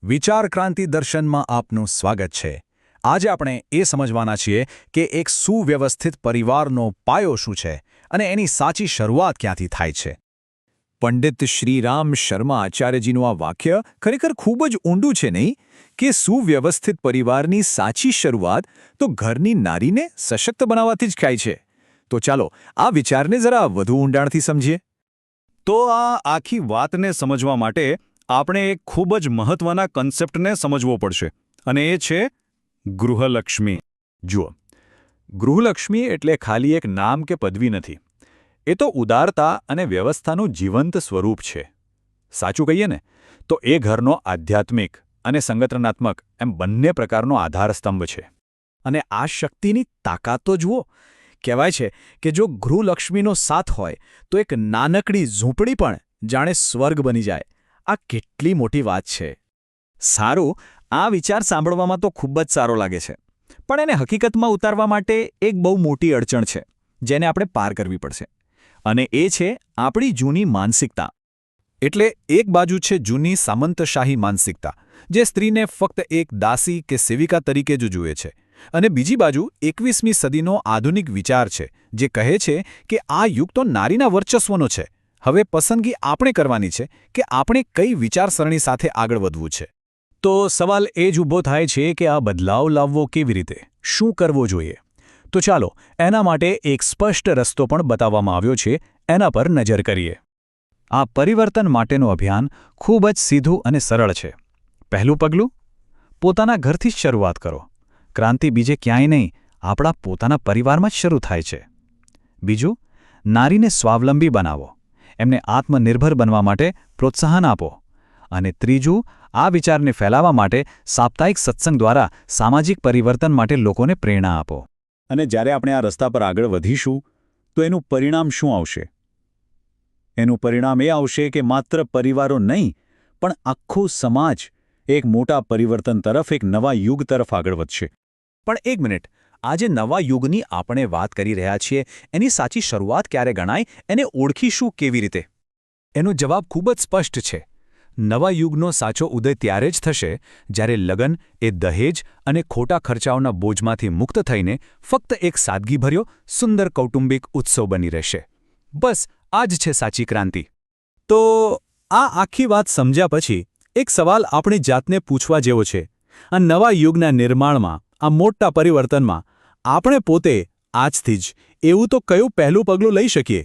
વિચાર ક્રાંતિ દર્શનમાં આપનું સ્વાગત છે। આજે આપણે એ સમજવાના છીએ કે એક સુવ્યવસ્થિત પરિવારનો પાયો શું છે અને એની સાચી શરૂઆત ક્યાંથી થાય છે। પંડિત શ્રીરામ શર્મા આચાર્યજીનું આ વાક્ય ખરેખર ખૂબ જ ઊંડું છે નહીં કે સુવ્યવસ્થિત પરિવારની સાચી શરૂઆત તો ઘરની નારીને સશક્ત બનાવવાથી જ થાય છે। તો ચાલો આ વિચારને જરા વધુ ઊંડાણથી સમજીએ। તો આ આખી વાતને સમજવા માટે આપણે એક ખૂબ જ મહત્વના કન્સેપ્ટને સમજવો પડશે અને એ છે ગૃહલક્ષ્મી। જુઓ, ગૃહલક્ષ્મી એટલે ખાલી એક નામ કે પદવી નથી, એ તો ઉદારતા અને વ્યવસ્થાનું જીવંત સ્વરૂપ છે। સાચું કહીએ ને તો એ ઘરનો આધ્યાત્મિક અને સંગઠનાત્મક એમ બંને પ્રકારનો આધારસ્તંભ છે। અને આ શક્તિની તાકાત તો જુઓ। કહેવાય છે કે જો ગૃહલક્ષ્મીનો સાથ હોય તો એક નાનકડી ઝૂંપડી પણ જાણે સ્વર્ગ બની જાય। આ કેટલી મોટી વાત છે। સારું, આ વિચાર સાંભળવામાં તો ખૂબ જ સારો લાગે છે, પણ એને હકીકતમાં ઉતારવા માટે એક બહુ મોટી અડચણ છે જેને આપણે પાર કરવી પડશે, અને એ છે આપણી જૂની માનસિકતા। એટલે એક બાજુ છે જૂની સામંતશાહી માનસિકતા, જે સ્ત્રીને ફક્ત એક દાસી કે સેવિકા તરીકે જ જુએ છે, અને બીજી બાજુ 21મી સદીનો આધુનિક વિચાર છે જે કહે છે કે આ યુગ તો નારીના વર્ચસ્વનો છે। હવે પસંદગી આપણે કરવાની છે કે આપણે કઈ વિચારસરણી સાથે આગળ વધવું છે। તો સવાલ એ જ ઊભો થાય છે કે આ બદલાવ લાવવો કેવી રીતે, શું કરવો જોઈએ? તો ચાલો એના માટે એક સ્પષ્ટ રસ્તો પણ બતાવવામાં આવ્યો છે, એના પર નજર કરીએ। આ પરિવર્તન માટેનું અભિયાન ખૂબ જ સીધું અને સરળ છે। પહેલું પગલું, પોતાના ઘરથી જ શરૂઆત કરો। ક્રાંતિ બીજે ક્યાંય નહીં, આપણા પોતાના પરિવારમાં જ શરૂ થાય છે। બીજું, નારીને સ્વાવલંબી બનાવો, એમને આત્મનિર્ભર બનવા માટે પ્રોત્સાહન આપો। અને ત્રીજું, આ વિચારને ફેલાવવા માટે સાપ્તાહિક સત્સંગ દ્વારા સામાજિક પરિવર્તન માટે લોકોને પ્રેરણા આપો। અને જ્યારે આપણે આ રસ્તા પર આગળ વધીશું તો એનું પરિણામ શું આવશે? એનું પરિણામ એ આવશે કે માત્ર પરિવારો નહીં, પણ આખો સમાજ એક મોટા પરિવર્તન તરફ, એક નવા યુગ તરફ આગળ વધશે। પણ એક મિનિટ, આજે નવા યુગની આપણે વાત કરી રહ્યા છીએ, એની સાચી શરૂઆત ક્યારે ગણાય, એને ઓળખીશું કેવી રીતે? એનો જવાબ ખૂબ જ સ્પષ્ટ છે। નવા યુગનો સાચો ઉદય ત્યારે જ થશે જ્યારે લગ્ન એ દહેજ અને ખોટા ખર્ચાઓના બોજમાંથી મુક્ત થઈને ફક્ત એક સાદગીભર્યો સુંદર કૌટુંબિક ઉત્સવ બની રહેશે। બસ આ જ છે સાચી ક્રાંતિ। તો આ આખી વાત સમજ્યા પછી એક સવાલ આપણી જાતને પૂછવા જેવો છે, આ નવા યુગના નિર્માણમાં, આ મોટા પરિવર્તનમાં આપણે પોતે આજથી જ એવું તો કયું પહેલું પગલું લઈ શકીએ